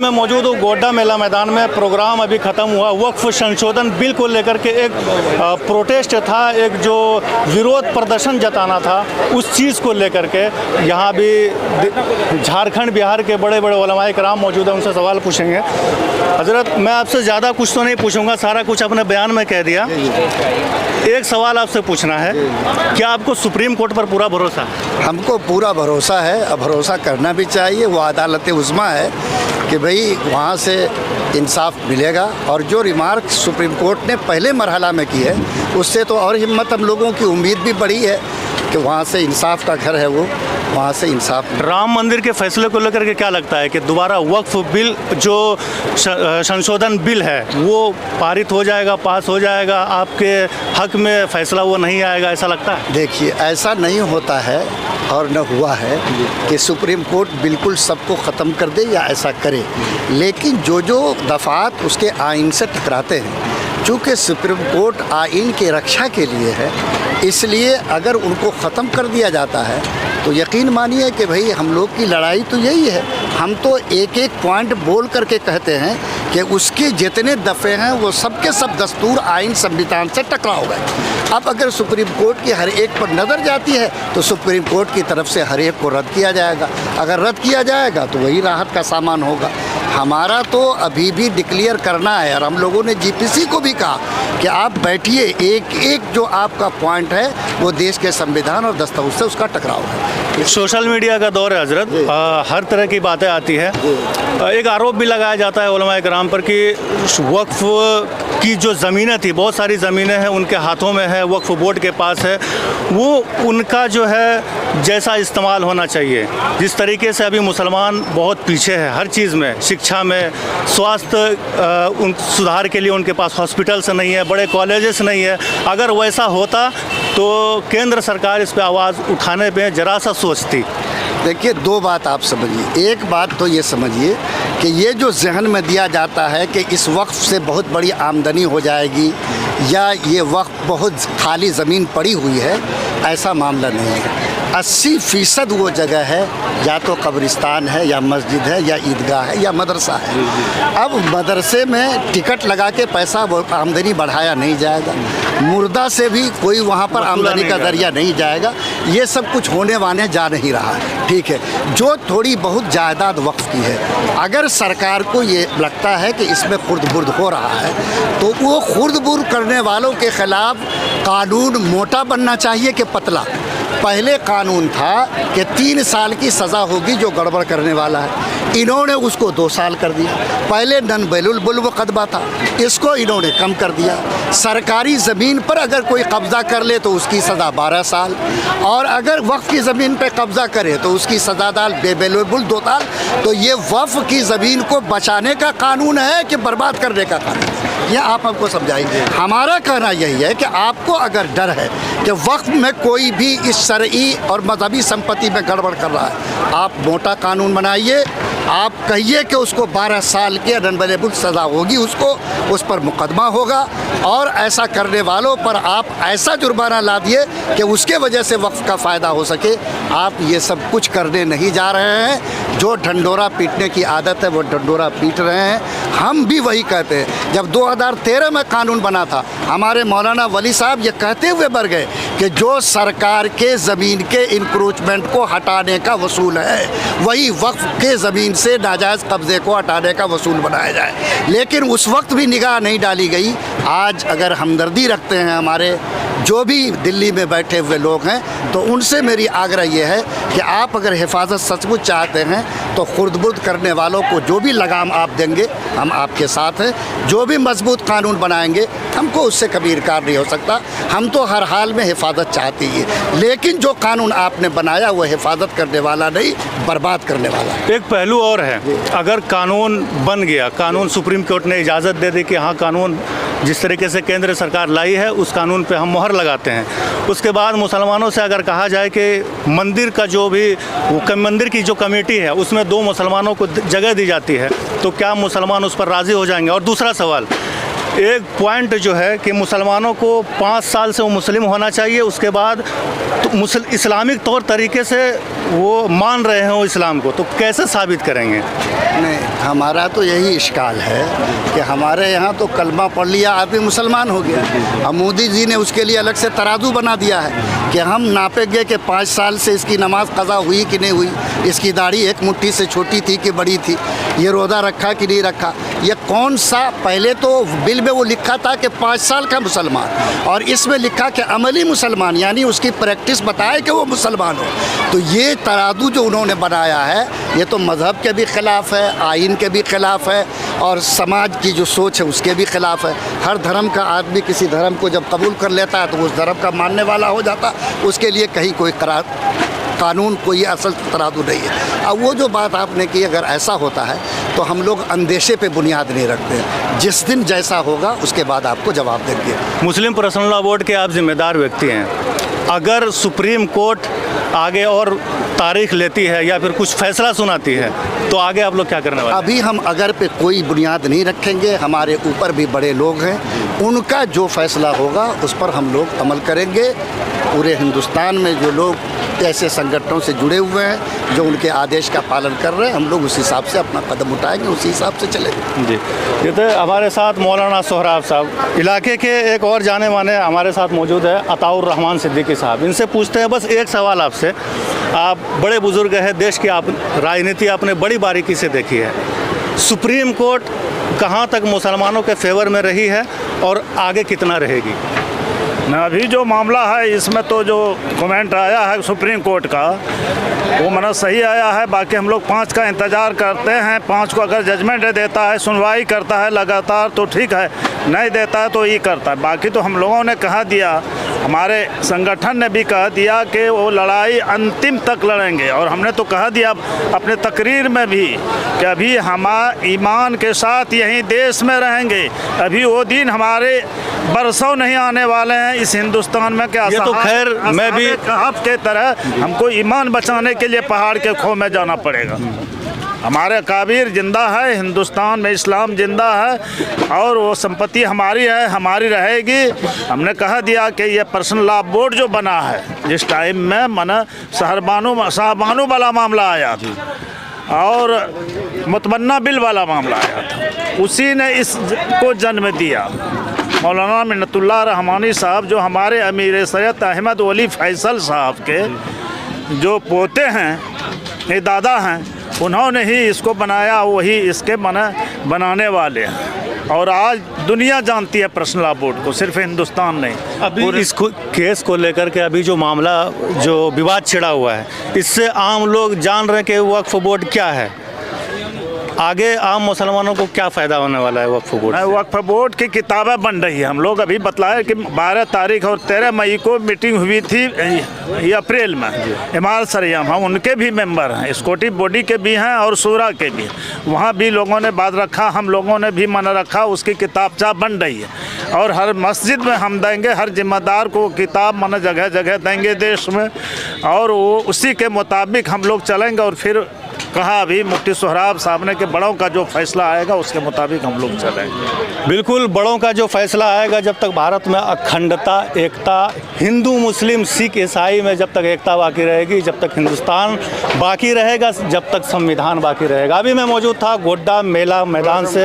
मैं मौजूद हूँ गोड्डा मेला मैदान में। प्रोग्राम अभी ख़त्म हुआ। वक्फ संशोधन बिल को लेकर के एक प्रोटेस्ट था, एक जो विरोध प्रदर्शन जताना था उस चीज़ को लेकर के यहाँ भी झारखंड बिहार के बड़े बड़े उलमाए कराम मौजूद हैं, उनसे सवाल पूछेंगे। हजरत, मैं आपसे ज़्यादा कुछ तो नहीं पूछूंगा, सारा कुछ अपने बयान में कह दिया। एक सवाल आपसे पूछना है, क्या आपको सुप्रीम कोर्ट पर पूरा भरोसा है? हमको पूरा भरोसा है, अब भरोसा करना भी चाहिए। वो अदालत उज़्मा है कि भाई वहाँ से इंसाफ मिलेगा। और जो रिमार्क सुप्रीम कोर्ट ने पहले मरहला में की है उससे तो और हिम्मत हम लोगों की उम्मीद भी बढ़ी है कि वहाँ से इंसाफ का घर है, वो वहाँ से इंसाफ। राम मंदिर के फैसले को लेकर के क्या लगता है कि दोबारा वक्फ बिल जो संशोधन बिल है वो पारित हो जाएगा, पास हो जाएगा, आपके हक में फैसला वो नहीं आएगा, ऐसा लगता है? देखिए, ऐसा नहीं होता है और न हुआ है कि सुप्रीम कोर्ट बिल्कुल सबको ख़त्म कर दे या ऐसा करे। लेकिन जो जो दफ़ात उसके आइन से टकराते हैं, चूँकि सुप्रीम कोर्ट आइन की रक्षा के लिए है, इसलिए अगर उनको ख़त्म कर दिया जाता है तो यकीन मानिए कि भाई हम लोग की लड़ाई तो यही है। हम तो एक एक पॉइंट बोल करके कहते हैं कि उसके जितने दफ़े हैं वो सब के सब दस्तूर, आइन, संविधान से टकराव गए। अब अगर सुप्रीम कोर्ट की हर एक पर नज़र जाती है तो सुप्रीम कोर्ट की तरफ से हर एक को रद्द किया जाएगा। अगर रद्द किया जाएगा तो वही राहत का सामान होगा। हमारा तो अभी भी डिक्लेयर करना है और हम लोगों ने जीपीसी को भी कहा कि आप बैठिए, एक एक जो आपका पॉइंट है वो देश के संविधान और दस्तावेज से उसका टकराव है। सोशल मीडिया का दौर है हजरत, हर तरह की बातें आती है। एक आरोप भी लगाया जाता है उलमाए कराम पर कि वक्फ की जो ज़मीनें थी, बहुत सारी ज़मीनें हैं उनके हाथों में है, वक्फ बोर्ड के पास है, वो उनका जो है जैसा इस्तेमाल होना चाहिए। जिस तरीके से अभी मुसलमान बहुत पीछे है हर चीज़ में, शिक्षा में, स्वास्थ्य उन सुधार के लिए उनके पास हॉस्पिटल्स नहीं है, बड़े कॉलेजेस नहीं है। अगर वैसा होता तो केंद्र सरकार इस पर आवाज़ उठाने पे ज़रा सा सोचती। देखिए, दो बात आप समझिए। एक बात तो ये समझिए कि ये जो जहन में दिया जाता है कि इस वक्फ से बहुत बड़ी आमदनी हो जाएगी या ये वक्फ बहुत खाली ज़मीन पड़ी हुई है, ऐसा मामला नहीं है। 80% वो जगह है या तो कब्रिस्तान है या मस्जिद है या ईदगाह है या मदरसा है। अब मदरसे में टिकट लगा के पैसा वो आमदनी बढ़ाया नहीं जाएगा, मुर्दा से भी कोई वहाँ पर आमदनी का जरिया नहीं जाएगा। ये सब कुछ होने वाने जा नहीं रहा है, ठीक है। जो थोड़ी बहुत जायदाद वक्फ की है, अगर सरकार को ये लगता है कि इसमें खुर्द-बुर्द हो रहा है तो वो खुर्द-बुर्द करने वालों के ख़िलाफ़ कानून मोटा बनना चाहिए कि पतला। पहले कानून था कि 3 साल की सज़ा होगी जो गड़बड़ करने वाला है, इन्होंने उसको 2 साल कर दिया। पहले नन बैलुल मुक़दमा था, इसको इन्होंने कम कर दिया। सरकारी ज़मीन पर अगर कोई कब्ज़ा कर ले तो उसकी सज़ा 12 साल, और अगर वक्फ की ज़मीन पर कब्ज़ा करे तो उसकी सज़ा दाल बेबुल 2 साल। तो ये वक्फ की ज़मीन को बचाने का कानून है कि बर्बाद करने का कानून है, ये आप हमको समझाएंगे। हमारा कहना यही है कि आपको अगर डर है कि वक्फ में कोई भी इस शरई और मजहबी संपत्ति में गड़बड़ कर रहा है, आप मोटा कानून बनाइए। आप कहिए कि उसको 12 साल की अनबलेबल सज़ा होगी, उसको उस पर मुकदमा होगा, और ऐसा करने वालों पर आप ऐसा जुर्माना ला दिए कि उसके वजह से वक्फ का फ़ायदा हो सके। आप ये सब कुछ करने नहीं जा रहे हैं। जो ढंडोरा पीटने की आदत है वो ढंडोरा पीट रहे हैं। हम भी वही कहते हैं। जब 2013 में कानून बना था, हमारे मौलाना वली साहब ये कहते हुए मर गए कि जो सरकार के ज़मीन के इंक्रोचमेंट को हटाने का वसूल है वही वक्फ के ज़मीन से नाजायज़ कब्ज़े को हटाने का वसूल बनाया जाए। लेकिन उस वक्त भी निगाह नहीं डाली गई। आज अगर हमदर्दी रखते हैं हमारे जो भी दिल्ली में बैठे हुए लोग हैं तो उनसे मेरी आग्रह ये है कि आप अगर हिफाजत सचमुच चाहते हैं तो खुर्द-बुर्द करने वालों को जो भी लगाम आप देंगे हम आपके साथ हैं। जो भी मजबूत कानून बनाएंगे हमको उससे कभी इनकार नहीं हो सकता। हम तो हर हाल में हिफाजत चाहते ही है, लेकिन जो कानून आपने बनाया वो हिफाजत करने वाला नहीं, बर्बाद करने वाला। एक पहलू और है, अगर कानून बन गया, कानून सुप्रीम कोर्ट ने इजाज़त दे दी कि हाँ कानून जिस तरीके से केंद्र सरकार लाई है उस कानून पे हम मोहर लगाते हैं, उसके बाद मुसलमानों से अगर कहा जाए कि मंदिर का जो भी मंदिर की जो कमेटी है उसमें 2 मुसलमानों को जगह दी जाती है, तो क्या मुसलमान उस पर राज़ी हो जाएंगे? और दूसरा सवाल, एक पॉइंट जो है कि मुसलमानों को 5 साल से वो मुस्लिम होना चाहिए, उसके बाद तो इस्लामिक तौर तरीके से वो मान रहे हैं इस्लाम को, तो कैसे साबित करेंगे? नहीं, हमारा तो यही इश्काल है कि हमारे यहाँ तो कलमा पढ़ लिया आदमी मुसलमान हो गया। अब मोदी जी ने उसके लिए अलग से तराजू बना दिया है कि हम नापेंगे कि 5 साल से इसकी नमाज कज़ा हुई कि नहीं हुई, इसकी दाढ़ी एक मुट्ठी से छोटी थी कि बड़ी थी, ये रोज़ा रखा कि नहीं रखा। ये कौन सा, पहले तो बिल में वो लिखा था कि 5 साल का मुसलमान, और इसमें लिखा कि अमली मुसलमान, यानी उसकी प्रैक्टिस बताए कि वो मुसलमान हो। तो ये तराजू जो उन्होंने बनाया है ये तो मज़हब के भी ख़िलाफ़ है, आइन के भी ख़िलाफ़ है, और समाज की जो सोच है उसके भी ख़िलाफ़ है। हर धर्म का आदमी किसी धर्म को जब कबूल कर लेता है तो उस धर्म का मानने वाला हो जाता, उसके लिए कहीं कोई कानून, कोई असल तराजू नहीं है। अब वो जो बात आपने की, अगर ऐसा होता है तो हम लोग अंदेशे पे बुनियाद नहीं रखते, जिस दिन जैसा होगा उसके बाद आपको जवाब देंगे। मुस्लिम पर्सनल लॉ बोर्ड के आप जिम्मेदार व्यक्ति हैं, अगर सुप्रीम कोर्ट आगे और तारीख लेती है या फिर कुछ फैसला सुनाती है तो आगे आप लोग क्या करने वाले हैं? अभी हम अगर पे कोई बुनियाद नहीं रखेंगे, हमारे ऊपर भी बड़े लोग हैं, उनका जो फैसला होगा उस पर हम लोग अमल करेंगे। पूरे हिंदुस्तान में जो लोग ऐसे संगठनों से जुड़े हुए हैं जो उनके आदेश का पालन कर रहे हैं, हम लोग उस हिसाब से अपना कदम उठाएंगे, उसी हिसाब से चलेंगे। जी, ये तो हमारे साथ मौलाना सोहराब साहब, इलाके के एक और जाने माने हमारे साथ मौजूद है अताउर रहमान सिद्दीकी साहब। इनसे पूछते हैं बस एक सवाल आपसे, आप बड़े बुजुर्ग हैं, देश की आप राजनीति आपने बड़ी बारीकी से देखी है, सुप्रीम कोर्ट कहाँ तक मुसलमानों के फेवर में रही है और आगे कितना रहेगी? अभी जो मामला है इसमें तो जो कमेंट आया है सुप्रीम कोर्ट का वो मना सही आया है। बाकी हम लोग 5 का इंतज़ार करते हैं, 5 को अगर जजमेंट देता है, सुनवाई करता है लगातार तो ठीक है, नहीं देता है तो ये करता है। बाकी तो हम लोगों ने कहा दिया, हमारे संगठन ने भी कह दिया कि वो लड़ाई अंतिम तक लड़ेंगे, और हमने तो कहा दिया अपने तकरीर में भी कि अभी हम ईमान के साथ यहीं देश में रहेंगे। अभी वो दिन हमारे बरसों नहीं आने वाले हैं इस हिंदुस्तान में, क्या ये तो खैर मैं भी कहफ के तरह हमको ईमान बचाने के लिए पहाड़ के खो में जाना पड़ेगा। हमारे काबिर जिंदा है, हिंदुस्तान में इस्लाम जिंदा है और वो संपत्ति हमारी है, हमारी रहेगी। हमने कहा दिया कि ये पर्सनल लॉ बोर्ड जो बना है, जिस टाइम में मना साहबानू वाला मामला आया था और मुतमन्ना बिल वाला मामला आया था, उसी ने इसको जन्म दिया। मौलाना मिन्नतुल्लाह रहमानी साहब जो हमारे अमीर सैयद अहमद वली फैसल साहब के जो पोते हैं, ये दादा हैं, उन्होंने ही इसको बनाया, वही इसके बनाने वाले हैं। और आज दुनिया जानती है पर्सनल लॉ बोर्ड को, सिर्फ हिंदुस्तान नहीं। अभी इस केस को लेकर के अभी जो मामला, जो विवाद छिड़ा हुआ है, इससे आम लोग जान रहे हैं कि वक्फ बोर्ड क्या है, आगे आम मुसलमानों को क्या फ़ायदा होने वाला है वक्फ बोर्ड से? वक्फ बोर्ड की किताबें बन रही है। हम लोग अभी बतलाए कि 12 तारीख और 13 मई को मीटिंग हुई थी ये अप्रैल में इमारत सरियाम, हम उनके भी मेंबर हैं, एक्जीक्यूटिव बॉडी के भी हैं और शूरा के भी। वहाँ भी लोगों ने बात रखा, हम लोगों ने भी मन रखा, उसकी किताबचा बन रही है और हर मस्जिद में हम देंगे, हर जिम्मेदार को किताब मन जगह जगह देंगे देश में, और वो उसी के मुताबिक हम लोग चलेंगे। और फिर कहा अभी मुफ्ती सोहराब साहब ने कि बड़ों का जो फैसला आएगा उसके मुताबिक हम लोग चलेंगे। बिल्कुल, बड़ों का जो फैसला आएगा, जब तक भारत में अखंडता, एकता, हिंदू मुस्लिम सिख ईसाई में जब तक एकता बाकी रहेगी, जब तक हिंदुस्तान बाकी रहेगा, जब तक संविधान बाकी रहेगा। अभी मैं मौजूद था गोड्डा मेला मैदान से।